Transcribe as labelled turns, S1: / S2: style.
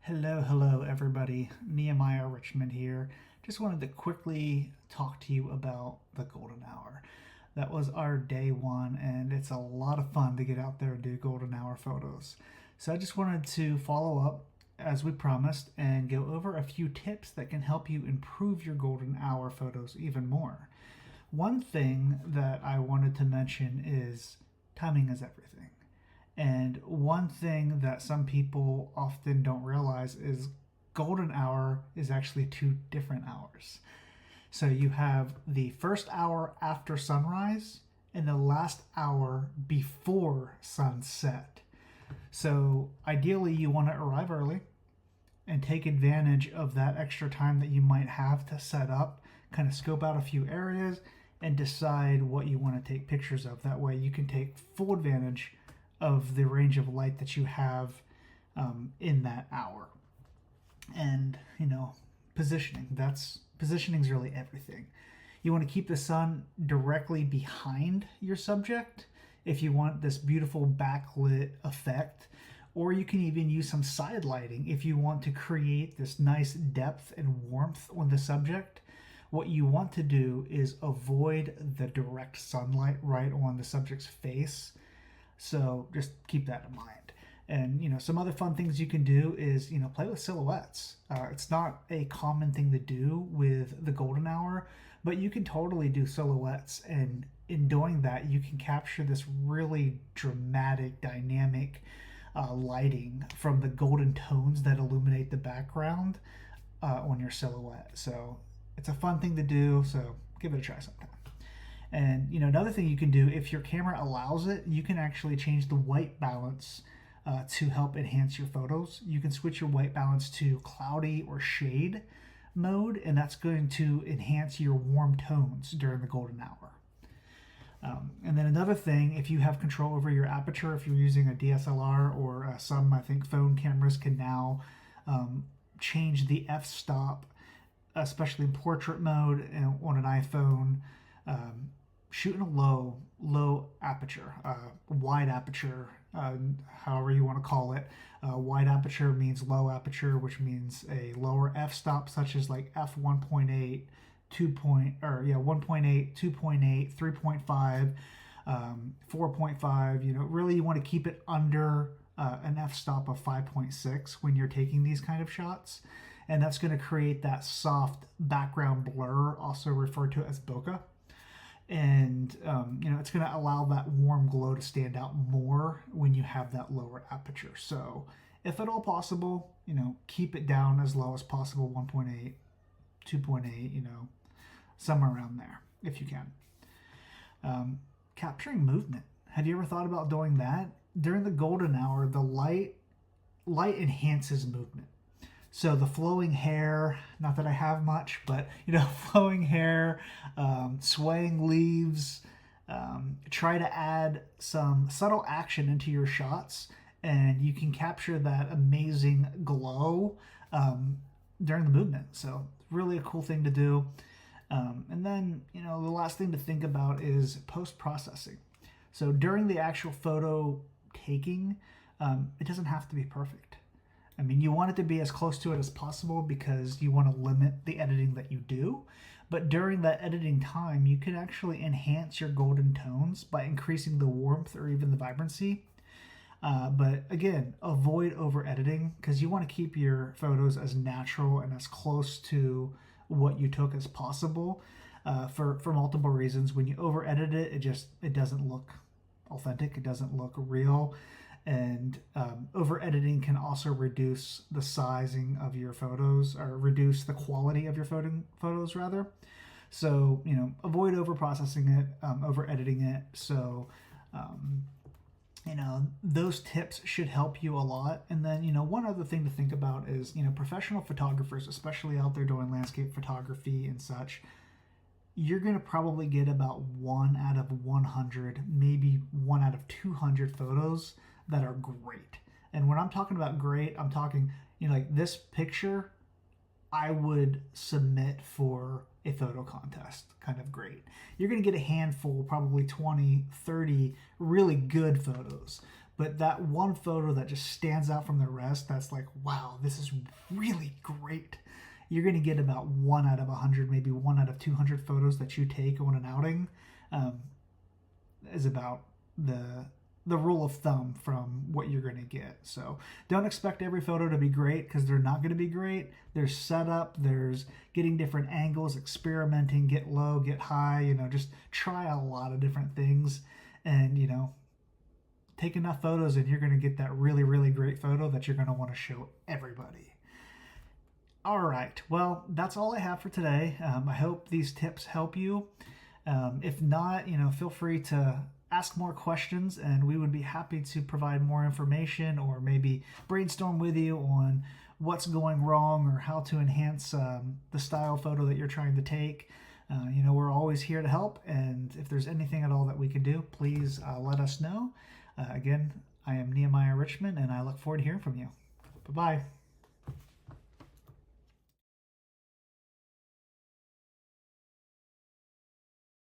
S1: Hello, everybody. Nehemiah Richmond here. Just wanted to quickly talk to you about the golden hour. That was our day one, and it's a lot of fun to get out there and do golden hour photos. So I just wanted to follow up as we promised and go over a few tips that can help you improve your golden hour photos even more. One thing that I wanted to mention is timing is everything. And one thing that some people often don't realize is golden hour is actually two different hours. So you have the first hour after sunrise and the last hour before sunset. So ideally, you want to arrive early and take advantage of that extra time that you might have to set up, kind of scope out a few areas and decide what you want to take pictures of. That way, you can take full advantage of the range of light that you have in that hour. And positioning is really everything. You want to keep the sun directly behind your subject if you want this beautiful backlit effect, or you can even use some side lighting if you want to create this nice depth and warmth on the subject. What you want to do is avoid the direct sunlight right on the subject's face. So just keep that in mind. And some other fun things you can do is play with silhouettes. It's not a common thing to do with the golden hour, but you can totally do silhouettes, and in doing that you can capture this really dramatic, dynamic lighting from the golden tones that illuminate the background on your silhouette. So it's a fun thing to do, so give it a try sometime. And another thing you can do, if your camera allows it, you can actually change the white balance to help enhance your photos. You can switch your white balance to cloudy or shade mode, and that's going to enhance your warm tones during the golden hour. And then another thing, if you have control over your aperture, if you're using a DSLR or some, I think, phone cameras can now change the f-stop, especially in portrait mode on an iPhone. Shoot in a low aperture, wide aperture, however you want to call it. Wide aperture means low aperture, which means a lower f-stop, such as like f1.8, 1.8, 2.8, 3.5, 4.5. Really you want to keep it under an f-stop of 5.6 when you're taking these kind of shots. And that's going to create that soft background blur, also referred to as bokeh. And it's going to allow that warm glow to stand out more when you have that lower aperture. So if at all possible, keep it down as low as possible, 1.8, 2.8, somewhere around there if you can. Capturing movement. Have you ever thought about doing that? During the golden hour, the light enhances movement. So the flowing hair, not that I have much, but flowing hair, swaying leaves, try to add some subtle action into your shots, and you can capture that amazing glow during the movement. So really a cool thing to do. And then, the last thing to think about is post-processing. So during the actual photo taking, it doesn't have to be perfect. I mean, you want it to be as close to it as possible because you want to limit the editing that you do. But during that editing time, you can actually enhance your golden tones by increasing the warmth or even the vibrancy. But again, avoid over editing because you want to keep your photos as natural and as close to what you took as possible for multiple reasons. When you over edit it, it doesn't look authentic. It doesn't look real. And over editing can also reduce the sizing of your photos, or reduce the quality of your photos rather. So avoid over processing it, over editing it. So those tips should help you a lot. And then one other thing to think about is professional photographers, especially out there doing landscape photography and such, you're going to probably get about 1 out of 100, maybe 1 out of 200 photos that are great. And when I'm talking about great, I'm talking, like this picture, I would submit for a photo contest, kind of great. You're going to get a handful, probably 20, 30 really good photos. But that one photo that just stands out from the rest, that's like, wow, this is really great. You're going to get about 1 out of 100, maybe 1 out of 200 photos that you take on an outing, is about the rule of thumb from what you're going to get. So don't expect every photo to be great, because they're not going to be great. There's setup, there's getting different angles, experimenting, get low, get high, just try a lot of different things, and take enough photos and you're going to get that really, really great photo that you're going to want to show everybody. All right, well, that's all I have for today. I hope these tips help you. If not, feel free to ask more questions, and we would be happy to provide more information, or maybe brainstorm with you on what's going wrong or how to enhance the style photo that you're trying to take. We're always here to help, and if there's anything at all that we can do, please let us know. Again, I am Nehemiah Richmond, and I look forward to hearing from you. Bye-bye.